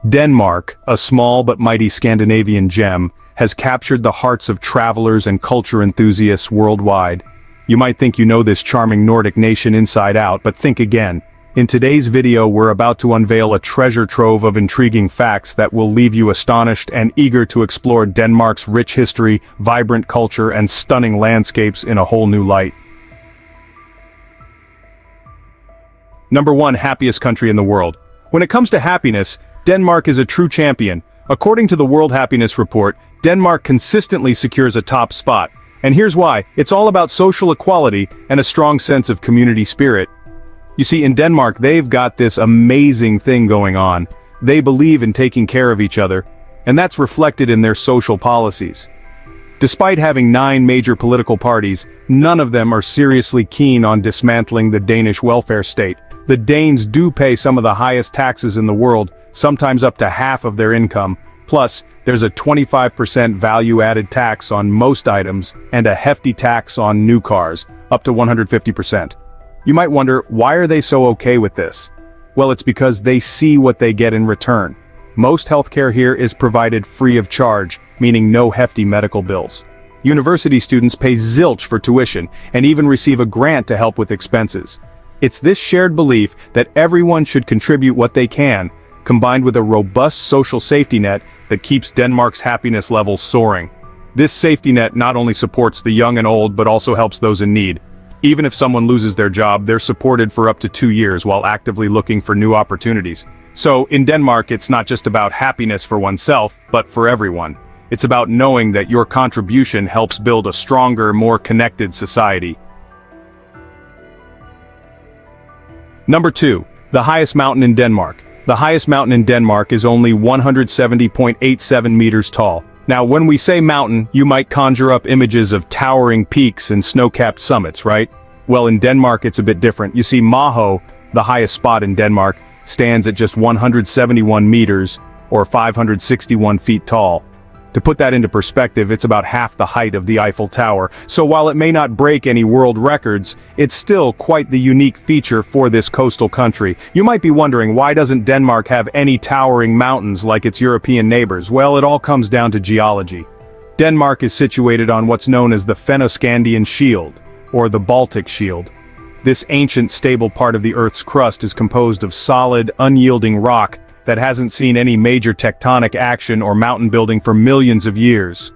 Denmark, a small but mighty Scandinavian gem, has captured the hearts of travelers and culture enthusiasts worldwide. You might think you know this charming Nordic nation inside out, but think again. In today's video, we're about to unveil a treasure trove of intriguing facts that will leave you astonished and eager to explore Denmark's rich history, vibrant culture, and stunning landscapes in a whole new light. Number 1, happiest country in the world. When it comes to happiness, Denmark is a true champion. According to the World Happiness Report, Denmark consistently secures a top spot. And here's why: it's all about social equality and a strong sense of community spirit. You see, in Denmark, they've got this amazing thing going on. They believe in taking care of each other, and that's reflected in their social policies. Despite having 9 major political parties, none of them are seriously keen on dismantling the Danish welfare state. The Danes do pay some of the highest taxes in the world, sometimes up to half of their income. Plus, there's a 25% value-added tax on most items and a hefty tax on new cars, up to 150%. You might wonder, why are they so okay with this? Well, it's because they see what they get in return. Most healthcare here is provided free of charge, meaning no hefty medical bills. University students pay zilch for tuition and even receive a grant to help with expenses. It's this shared belief that everyone should contribute what they can, combined with a robust social safety net that keeps Denmark's happiness levels soaring. This safety net not only supports the young and old but also helps those in need. Even if someone loses their job, they're supported for up to 2 years while actively looking for new opportunities. So, in Denmark, it's not just about happiness for oneself, but for everyone. It's about knowing that your contribution helps build a stronger, more connected society. Number 2, the highest mountain in Denmark. The highest mountain in Denmark is only 170.87 meters tall. Now, when we say mountain, you might conjure up images of towering peaks and snow-capped summits, right? Well, in Denmark, it's a bit different. You see, Maho, the highest spot in Denmark, stands at just 171 meters, or 561 feet tall. To put that into perspective, it's about half the height of the Eiffel Tower. So while it may not break any world records, it's still quite the unique feature for this coastal country. You might be wondering, why doesn't Denmark have any towering mountains like its European neighbors? Well, it all comes down to geology. Denmark is situated on what's known as the Fennoscandian Shield, or the Baltic Shield. This ancient, stable part of the Earth's crust is composed of solid, unyielding rock that hasn't seen any major tectonic action or mountain building for millions of years.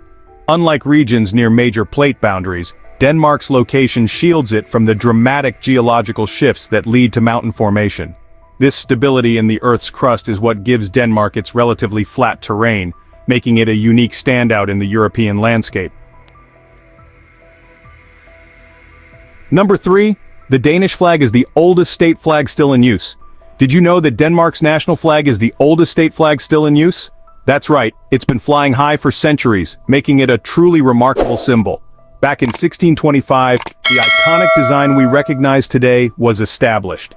Unlike regions near major plate boundaries, Denmark's location shields it from the dramatic geological shifts that lead to mountain formation. This stability in the Earth's crust is what gives Denmark its relatively flat terrain, making it a unique standout in the European landscape. Number 3, the Danish flag is the oldest state flag still in use. Did you know that Denmark's national flag is the oldest state flag still in use? That's right, it's been flying high for centuries, making it a truly remarkable symbol. Back in 1625, the iconic design we recognize today was established.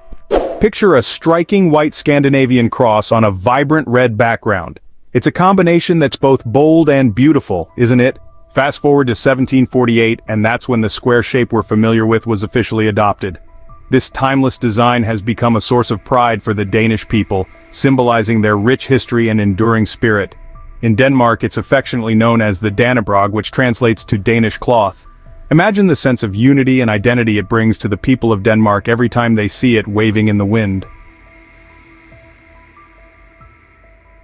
Picture a striking white Scandinavian cross on a vibrant red background. It's a combination that's both bold and beautiful, isn't it? Fast forward to 1748, and that's when the square shape we're familiar with was officially adopted. This timeless design has become a source of pride for the Danish people, symbolizing their rich history and enduring spirit. In Denmark, it's affectionately known as the Dannebrog, which translates to Danish cloth. Imagine the sense of unity and identity it brings to the people of Denmark every time they see it waving in the wind.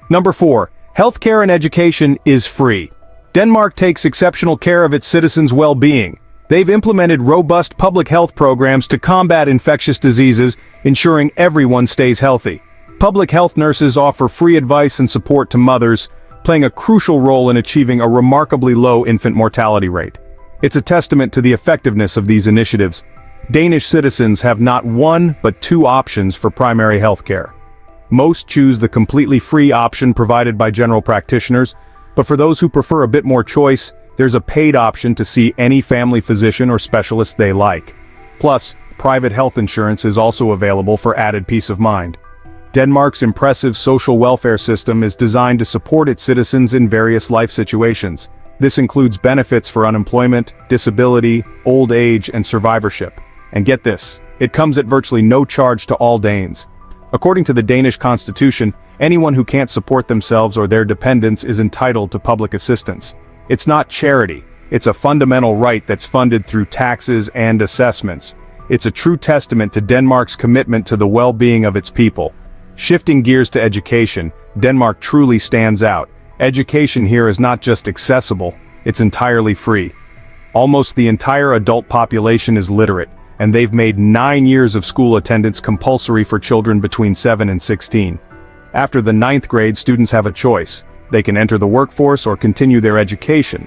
Number 4, healthcare and education is free. Denmark takes exceptional care of its citizens' well-being. They've implemented robust public health programs to combat infectious diseases, ensuring everyone stays healthy. Public health nurses offer free advice and support to mothers, playing a crucial role in achieving a remarkably low infant mortality rate. It's a testament to the effectiveness of these initiatives. Danish citizens have not 1 but 2 options for primary health care. Most choose the completely free option provided by general practitioners, but for those who prefer a bit more choice, there's a paid option to see any family physician or specialist they like. Plus, private health insurance is also available for added peace of mind. Denmark's impressive social welfare system is designed to support its citizens in various life situations. This includes benefits for unemployment, disability, old age, and survivorship. And get this, it comes at virtually no charge to all Danes. According to the Danish constitution, anyone who can't support themselves or their dependents is entitled to public assistance. It's not charity, it's a fundamental right that's funded through taxes and assessments. It's a true testament to Denmark's commitment to the well-being of its people. Shifting gears to education, Denmark truly stands out. Education here is not just accessible, it's entirely free. Almost the entire adult population is literate, and they've made 9 years of school attendance compulsory for children between 7 and 16. After the 9th grade, students have a choice. They can enter the workforce or continue their education.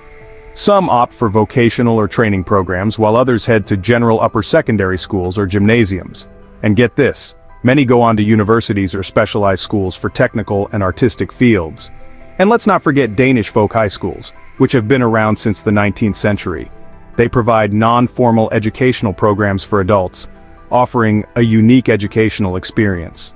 Some opt for vocational or training programs, while others head to general upper secondary schools or gymnasiums. And get this, many go on to universities or specialized schools for technical and artistic fields. And let's not forget Danish folk high schools, which have been around since the 19th century. They provide non-formal educational programs for adults, offering a unique educational experience.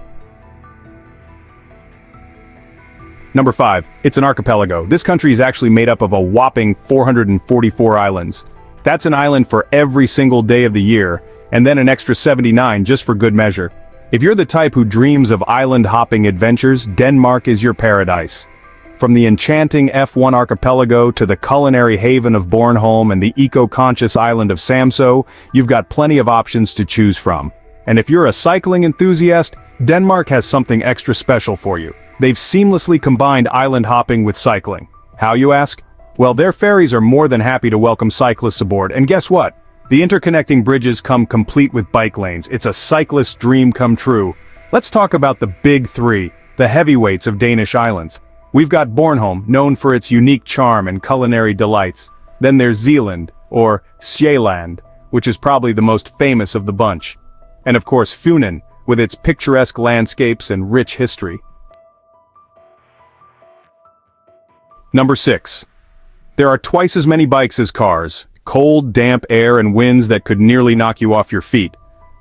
Number 5. It's an archipelago. This country is actually made up of a whopping 444 islands. That's an island for every single day of the year, and then an extra 79 just for good measure. If you're the type who dreams of island-hopping adventures, Denmark is your paradise. From the enchanting F1 archipelago to the culinary haven of Bornholm and the eco-conscious island of Samsø, you've got plenty of options to choose from. And if you're a cycling enthusiast, Denmark has something extra special for you. They've seamlessly combined island hopping with cycling. How, you ask? Well, their ferries are more than happy to welcome cyclists aboard, and guess what? The interconnecting bridges come complete with bike lanes. It's a cyclist's dream come true. Let's talk about the big three, the heavyweights of Danish islands. We've got Bornholm, known for its unique charm and culinary delights. Then there's Zealand, or Sjælland, which is probably the most famous of the bunch. And of course Funen, with its picturesque landscapes and rich history. Number 6. There are twice as many bikes as cars, cold, damp air and winds that could nearly knock you off your feet.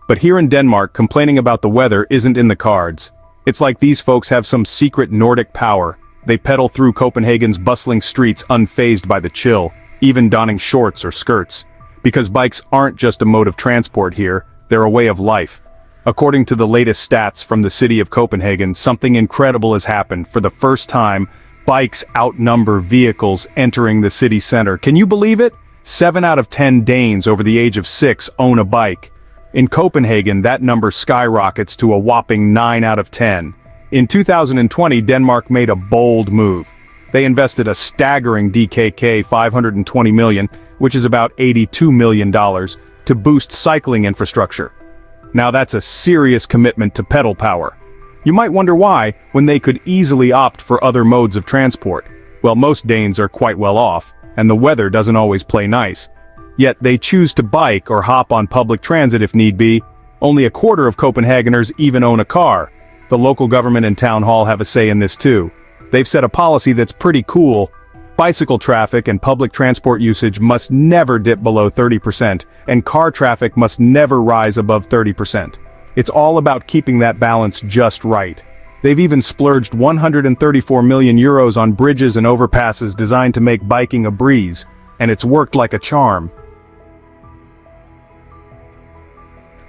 But here in Denmark, complaining about the weather isn't in the cards. It's like these folks have some secret Nordic power. They pedal through Copenhagen's bustling streets unfazed by the chill, even donning shorts or skirts. Because bikes aren't just a mode of transport here, they're a way of life. According to the latest stats from the city of Copenhagen, something incredible has happened. For the first time, bikes outnumber vehicles entering the city center. Can you believe it? 7 out of 10 Danes over the age of 6 own a bike. In Copenhagen, that number skyrockets to a whopping 9 out of 10. In 2020, Denmark made a bold move. They invested a staggering DKK 520 million, which is about $82 million, to boost cycling infrastructure. Now that's a serious commitment to pedal power. You might wonder why, when they could easily opt for other modes of transport. Well, most Danes are quite well off, and the weather doesn't always play nice. Yet they choose to bike or hop on public transit if need be. Only a quarter of Copenhageners even own a car. The local government and town hall have a say in this too. They've set a policy that's pretty cool. Bicycle traffic and public transport usage must never dip below 30%, and car traffic must never rise above 30%. It's all about keeping that balance just right. They've even splurged 134 million euros on bridges and overpasses designed to make biking a breeze, and it's worked like a charm.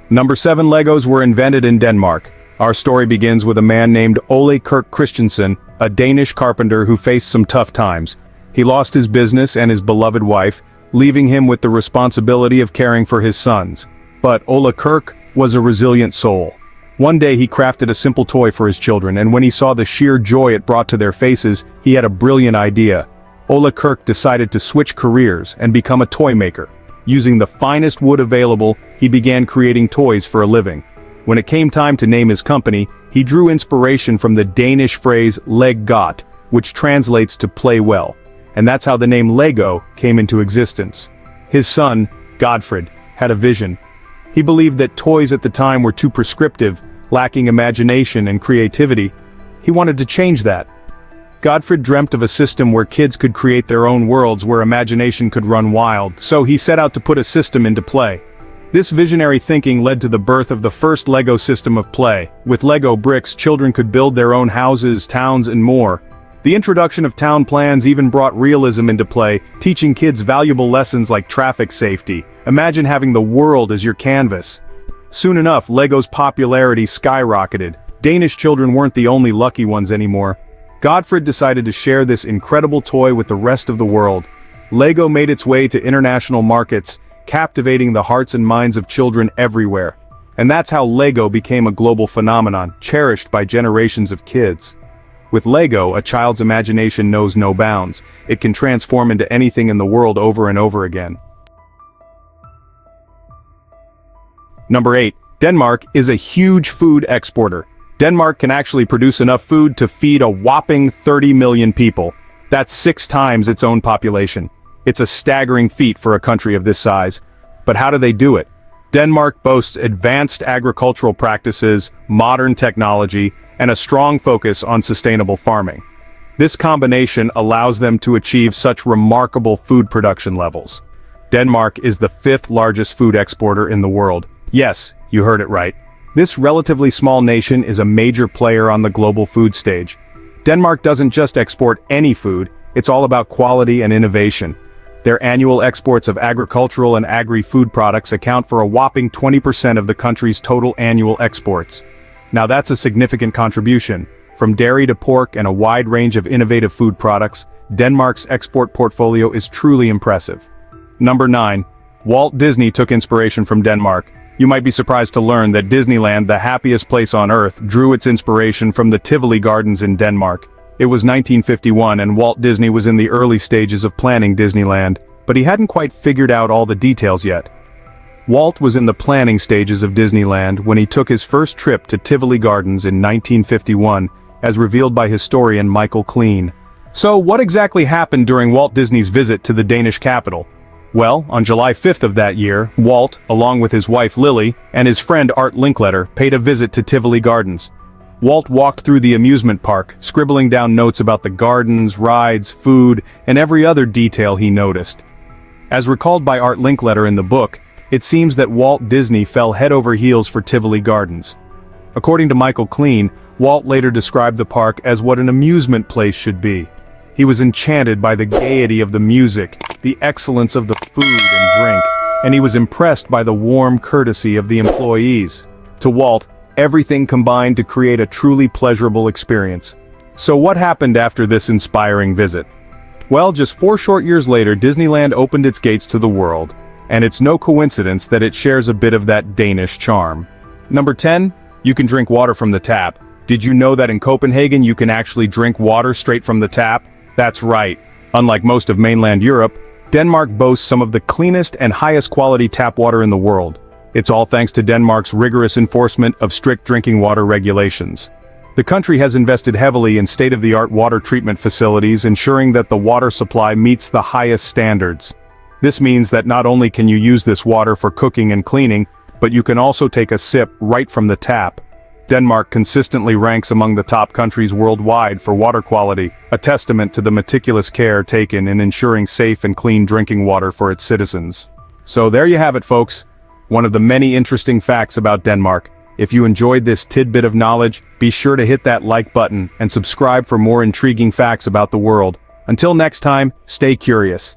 Number 7. Legos were invented in Denmark. Our story begins with a man named Ole Kirk Christensen, a Danish carpenter who faced some tough times. He lost his business and his beloved wife, leaving him with the responsibility of caring for his sons. But Ole Kirk was a resilient soul. One day he crafted a simple toy for his children, and when he saw the sheer joy it brought to their faces, he had a brilliant idea. Ole Kirk decided to switch careers and become a toy maker. Using the finest wood available, he began creating toys for a living. When it came time to name his company, he drew inspiration from the Danish phrase "leg godt," which translates to play well. And that's how the name Lego came into existence. His son, Godfred, had a vision. He believed that toys at the time were too prescriptive, lacking imagination and creativity. He wanted to change that. Godfred dreamt of a system where kids could create their own worlds where imagination could run wild, so he set out to put a system into play. This visionary thinking led to the birth of the first Lego system of play. With Lego bricks, children could build their own houses, towns, and more. The introduction of town plans even brought realism into play, teaching kids valuable lessons like traffic safety. Imagine having the world as your canvas. Soon enough, Lego's popularity skyrocketed. Danish children weren't the only lucky ones anymore. Godfred decided to share this incredible toy with the rest of the world. Lego made its way to international markets, captivating the hearts and minds of children everywhere. And that's how Lego became a global phenomenon, cherished by generations of kids. With Lego, a child's imagination knows no bounds. It can transform into anything in the world over and over again. Number 8. Denmark is a huge food exporter. Denmark can actually produce enough food to feed a whopping 30 million people. That's 6 times its own population. It's a staggering feat for a country of this size. But how do they do it? Denmark boasts advanced agricultural practices, modern technology, and a strong focus on sustainable farming. This combination allows them to achieve such remarkable food production levels. Denmark is the 5th largest food exporter in the world. Yes, you heard it right. This relatively small nation is a major player on the global food stage. Denmark doesn't just export any food, it's all about quality and innovation. Their annual exports of agricultural and agri-food products account for a whopping 20% of the country's total annual exports. Now that's a significant contribution. From dairy to pork and a wide range of innovative food products, Denmark's export portfolio is truly impressive. Number 9. Walt Disney took inspiration from Denmark. You might be surprised to learn that Disneyland, the happiest place on earth, drew its inspiration from the Tivoli Gardens in Denmark. It was 1951 and Walt Disney was in the early stages of planning Disneyland, but he hadn't quite figured out all the details yet. Walt was in the planning stages of Disneyland when he took his first trip to Tivoli Gardens in 1951, as revealed by historian Michael Klein. So what exactly happened during Walt Disney's visit to the Danish capital? Well, on July 5th of that year, Walt, along with his wife Lily, and his friend Art Linkletter, paid a visit to Tivoli Gardens. Walt walked through the amusement park, scribbling down notes about the gardens, rides, food, and every other detail he noticed. As recalled by Art Linkletter in the book, it seems that Walt Disney fell head over heels for Tivoli Gardens. According to Michael Klein, Walt later described the park as what an amusement place should be. He was enchanted by the gaiety of the music, the excellence of the food and drink, and he was impressed by the warm courtesy of the employees. To Walt, everything combined to create a truly pleasurable experience. So what happened after this inspiring visit? Well, just 4 short years later, Disneyland opened its gates to the world, and it's no coincidence that it shares a bit of that Danish charm. Number 10, you can drink water from the tap. Did you know that in Copenhagen you can actually drink water straight from the tap? That's right. Unlike most of mainland Europe, Denmark boasts some of the cleanest and highest quality tap water in the world. It's all thanks to Denmark's rigorous enforcement of strict drinking water regulations. The country has invested heavily in state-of-the-art water treatment facilities, ensuring that the water supply meets the highest standards. This means that not only can you use this water for cooking and cleaning, but you can also take a sip right from the tap. Denmark consistently ranks among the top countries worldwide for water quality, a testament to the meticulous care taken in ensuring safe and clean drinking water for its citizens. So there you have it, folks. One of the many interesting facts about Denmark. If you enjoyed this tidbit of knowledge, be sure to hit that like button and subscribe for more intriguing facts about the world. Until next time, stay curious.